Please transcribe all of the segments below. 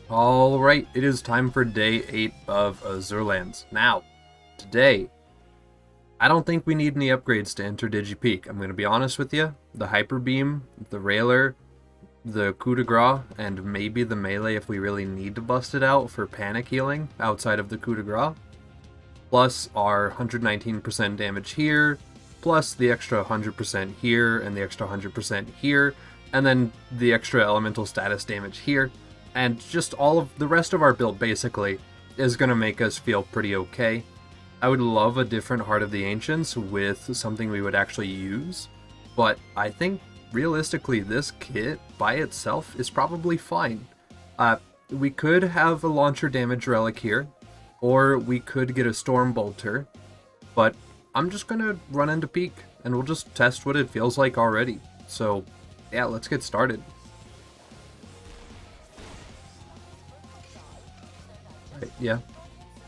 Alright, it is time for day 8 of Azurelands. Now, today, I don't think we need any upgrades to enter Digipeak. I'm going to be honest with you. The Hyper Beam, the Railer, the Coup de Grace, and maybe the Melee if we really need to bust it out for panic healing outside of the Coup de Grace. Plus our 119% damage here, plus the extra 100% here, and the extra 100% here, and then the extra elemental status damage here. And just all of the rest of our build, basically, is going to make us feel pretty okay. I would love a different Heart of the Ancients with something we would actually use, but I think, realistically, this kit by itself is probably fine. We could have a Launcher Damage Relic here, or we could get a Storm Bolter, but I'm just going to run into Peak, and we'll just test what it feels like already. So, yeah, let's get started. Yeah,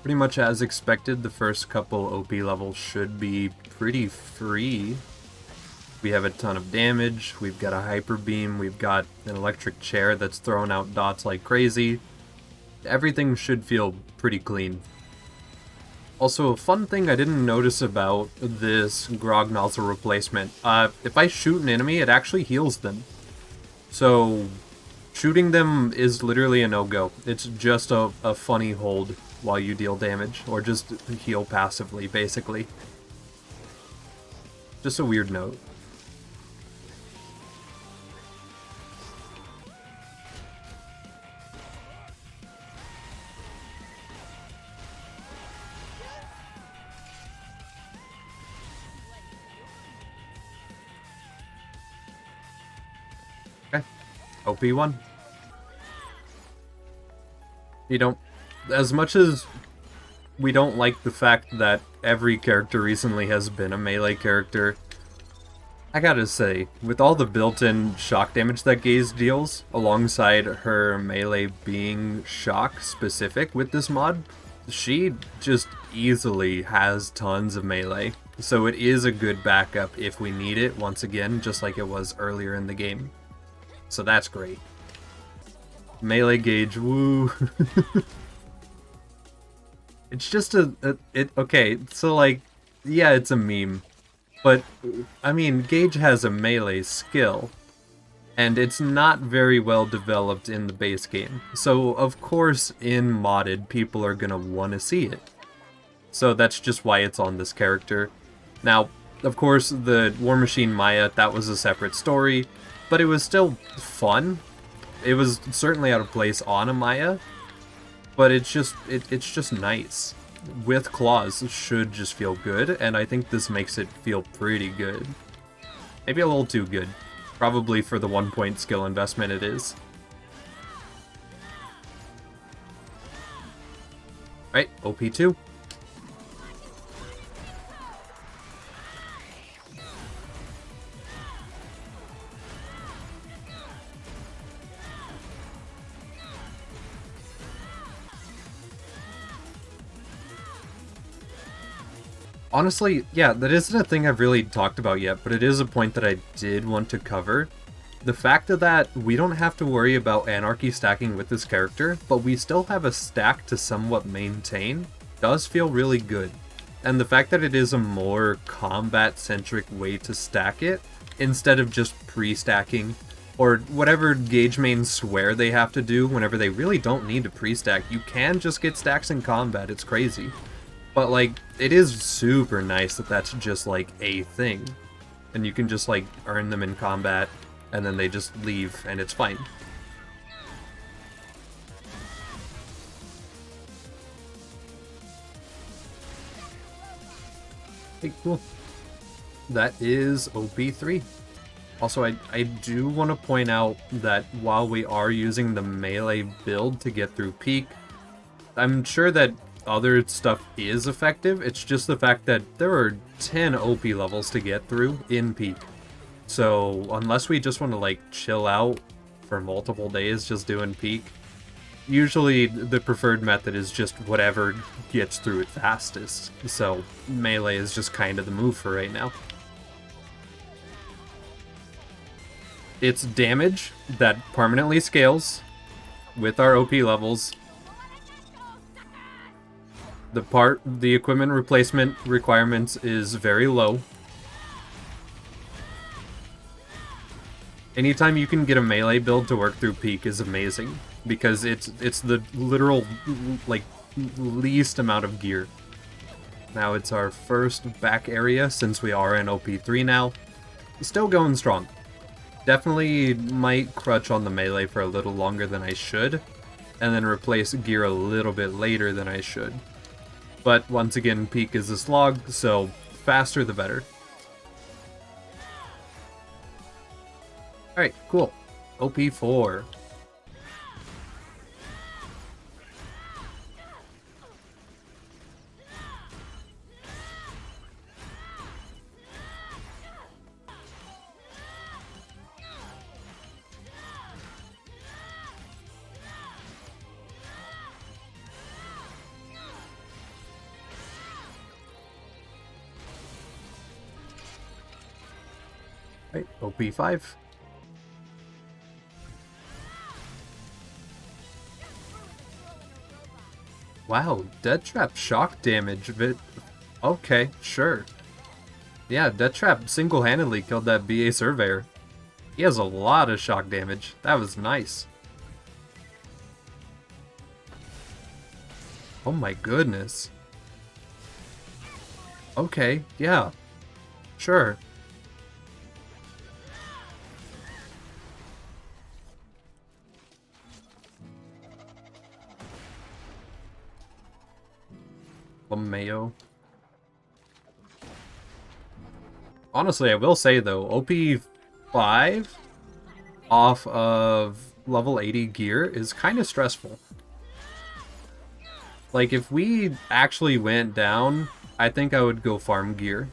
pretty much as expected, the first couple OP levels should be pretty free. We have a ton of damage, we've got a Hyper Beam, we've got an electric chair that's throwing out dots like crazy. Everything should feel pretty clean. Also, a fun thing I didn't notice about this Grog Nozzle replacement, if I shoot an enemy, it actually heals them. So shooting them is literally a no-go. It's just a funny hold while you deal damage, or just heal passively, basically. Just a weird note. Okay, OP1. You don't, as much as we don't like the fact that every character recently has been a melee character, I gotta say, with all the built-in shock damage that Gaige deals, alongside her melee being shock specific with this mod, she just easily has tons of melee. So it is a good backup if we need it, once again, just like it was earlier in the game. So that's great. Melee Gaige, woo. It's just okay, so like, yeah, it's a meme. But, I mean, Gaige has a melee skill, and it's not very well developed in the base game. So, of course, in modded, people are gonna want to see it. So that's just why it's on this character. Now, of course, the War Machine Maya, that was a separate story, but it was still fun. It was certainly out of place on a Maya, but it's just nice. With claws, it should just feel good, and I think this makes it feel pretty good. Maybe a little too good. Probably for the 1-point skill investment it is. Right, OP2. Honestly, yeah, that isn't a thing I've really talked about yet, but it is a point that I did want to cover. The fact that we don't have to worry about Anarchy stacking with this character, but we still have a stack to somewhat maintain, does feel really good. And the fact that it is a more combat-centric way to stack it, instead of just pre-stacking, or whatever Gaige mains swear they have to do whenever they really don't need to pre-stack. You can just get stacks in combat, it's crazy. But, like, it is super nice that that's just, like, a thing. And you can just, like, earn them in combat, and then they just leave, and it's fine. Okay, cool. That is OP3. Also, I do want to point out that while we are using the melee build to get through Peak, I'm sure that other stuff is effective. It's just the fact that there are 10 OP levels to get through in Peak. So unless we just want to like chill out for multiple days just doing Peak, usually the preferred method is just whatever gets through it fastest. So melee is just kind of the move for right now. It's damage that permanently scales, with our OP levels, the equipment replacement requirements is very low. Anytime you can get a melee build to work through peak is amazing, because it's the literal, like, least amount of gear. Now it's our first back area since we are in OP3 now. Still going strong. Definitely might crutch on the melee for a little longer than I should, and then replace gear a little bit later than I should. But once again, peak is a slog, so faster the better. Alright, cool. OP4. Right, OP5. Wow, Death Trap shock damage, but okay, sure. Yeah, Death Trap single-handedly killed that BA Surveyor. He has a lot of shock damage. That was nice. Oh my goodness. Okay, yeah. Sure. LeMayo. Honestly, I will say though, OP5 off of level 80 gear is kind of stressful. Like, if we actually went down, I think I would go farm gear.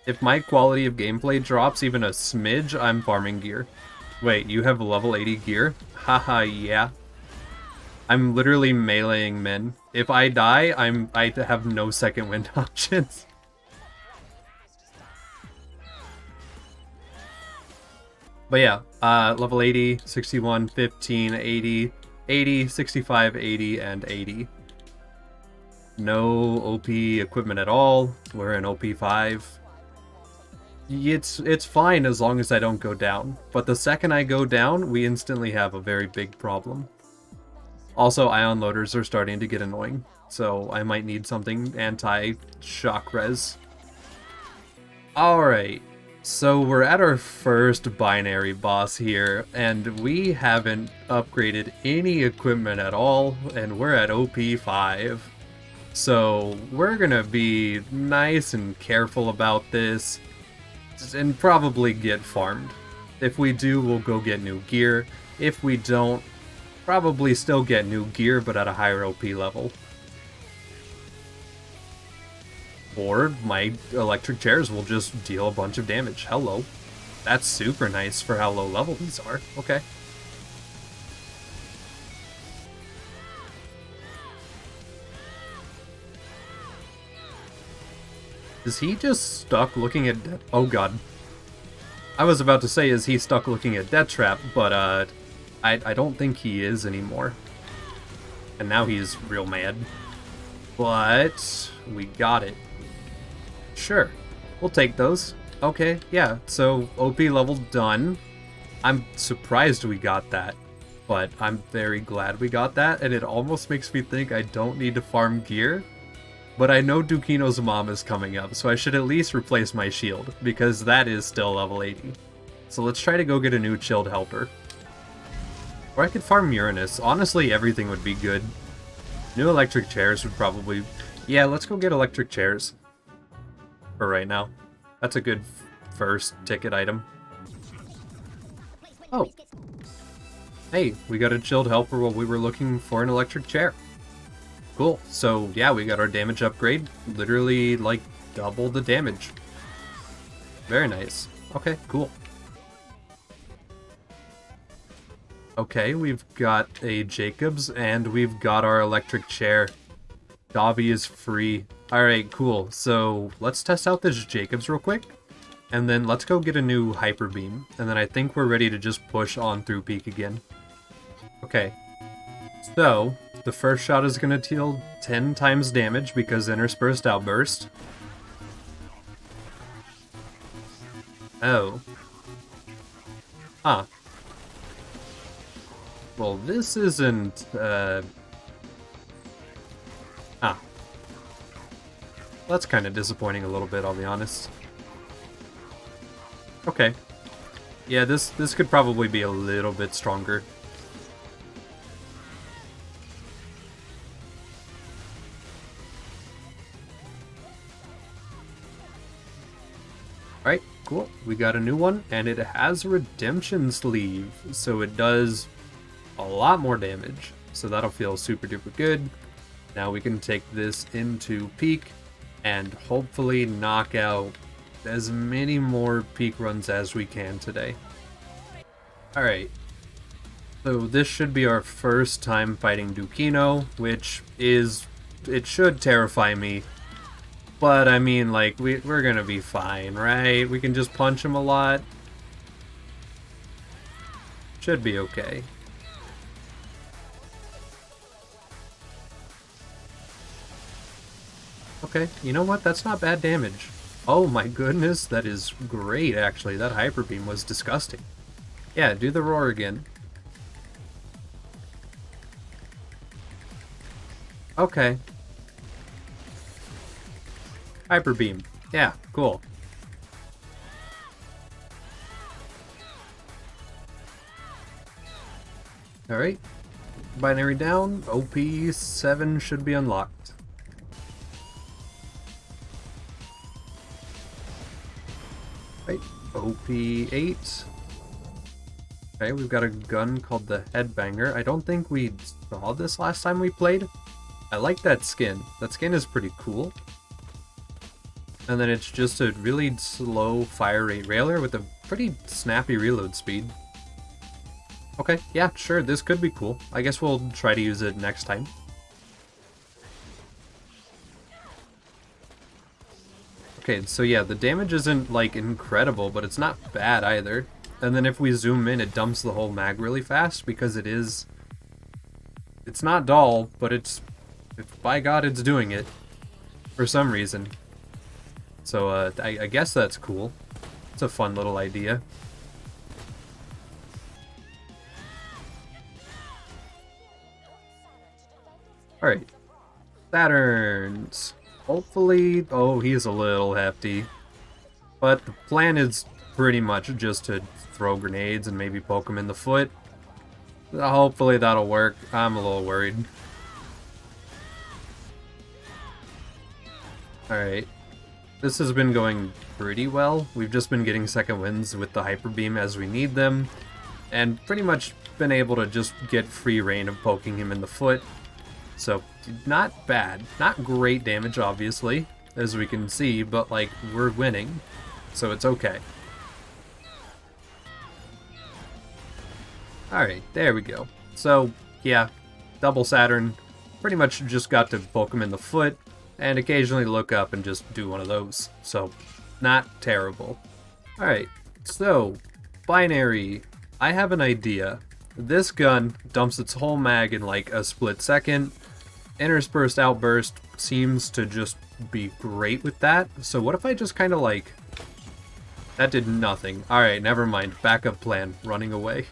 If my quality of gameplay drops even a smidge, I'm farming gear. Wait, you have level 80 gear? Haha, yeah. I'm literally meleeing men. If I die, I have no second wind options. But yeah, level 80, 61, 15, 80, 80, 65, 80, and 80. No OP equipment at all. We're in OP5. It's fine as long as I don't go down. But the second I go down, we instantly have a very big problem. Also, ion loaders are starting to get annoying, so I might need something anti-shock res. Alright, so we're at our first binary boss here, and we haven't upgraded any equipment at all, and we're at OP5. So we're gonna be nice and careful about this, and probably get farmed. If we do, we'll go get new gear. If we don't, probably still get new gear, but at a higher OP level. Or my electric chairs will just deal a bunch of damage. Hello. That's super nice for how low level these are. Okay. Is he just stuck looking at... Oh god. I was about to say, is he stuck looking at Death Trap, but I don't think he is anymore. And now he's real mad. But we got it. Sure. We'll take those. Okay, yeah. So OP level done. I'm surprised we got that. But I'm very glad we got that. And it almost makes me think I don't need to farm gear. But I know Dukino's mom is coming up, so I should at least replace my shield, because that is still level 80. So let's try to go get a new chilled helper. Or I could farm Uranus. Honestly, everything would be good. New electric chairs would probably... Yeah, let's go get electric chairs. For right now. That's a good first ticket item. Oh. Hey, we got a chilled helper while we were looking for an electric chair. Cool. So, yeah, we got our damage upgrade. Literally, like, double the damage. Very nice. Okay, cool. Okay, we've got a Jacobs, and we've got our electric chair. Dobby is free. Alright, cool. So, let's test out this Jacobs real quick. And then let's go get a new Hyper Beam. And then I think we're ready to just push on through peak again. Okay, so the first shot is going to deal 10 times damage because interspersed outburst. Oh. Huh. Well, this isn't, That's kind of disappointing a little bit, I'll be honest. Okay. Yeah, this could probably be a little bit stronger. Alright, cool. We got a new one, and it has a redemption sleeve, so it does a lot more damage. So that'll feel super duper good. Now we can take this into peak and hopefully knock out as many more peak runs as we can today. Alright, so this should be our first time fighting Dukino, which is, it should terrify me. But I mean, like, we're gonna be fine, right? We can just punch him a lot. Should be okay. Okay, you know what? That's not bad damage. Oh my goodness, that is great, actually. That Hyper Beam was disgusting. Yeah, do the roar again. Okay. Hyper Beam. Yeah, cool. Alright. Binary down. OP7 should be unlocked. Right. OP8. Okay, we've got a gun called the Headbanger. I don't think we saw this last time we played. I like that skin. That skin is pretty cool. And then it's just a really slow fire rate railer with a pretty snappy reload speed. Okay, yeah, sure, this could be cool. I guess we'll try to use it next time. Okay, so yeah, the damage isn't, like, incredible, but it's not bad either. And then if we zoom in, it dumps the whole mag really fast because it is... It's not dull, but it's by God, it's doing it. For some reason. So, I guess that's cool. It's a fun little idea. Alright. Saturns. Hopefully... Oh, he's a little hefty. But the plan is pretty much just to throw grenades and maybe poke him in the foot. Hopefully that'll work. I'm a little worried. Alright. This has been going pretty well. We've just been getting second wins with the Hyper Beam as we need them. And pretty much been able to just get free reign of poking him in the foot. So, not bad. Not great damage, obviously, as we can see, but, like, we're winning. So it's okay. Alright, there we go. So, yeah, double Saturn. Pretty much just got to poke him in the foot, and occasionally look up and just do one of those. So, not terrible. Alright, so, binary. I have an idea. This gun dumps its whole mag in like a split second. Interspersed outburst seems to just be great with that. So what if I just kind of like... That did nothing. Alright, never mind. Backup plan. Running away.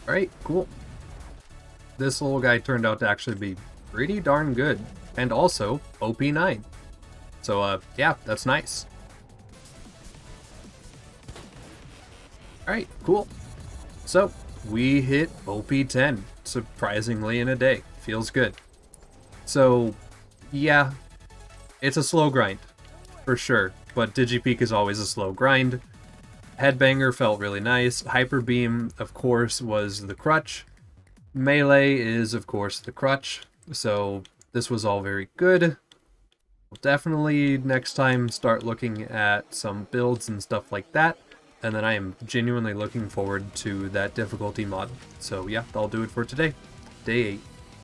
Alright, cool. This little guy turned out to actually be pretty darn good. And also, OP9. So, yeah, that's nice. Alright, cool. So, we hit OP10, surprisingly in a day. Feels good. So, yeah, it's a slow grind, for sure. But Digipeak is always a slow grind. Headbanger felt really nice. Hyper Beam, of course, was the crutch. Melee is, of course, the crutch. So this was all very good. We'll definitely next time start looking at some builds and stuff like that. And then I am genuinely looking forward to that difficulty mod. So yeah, that'll do it for today. day 8.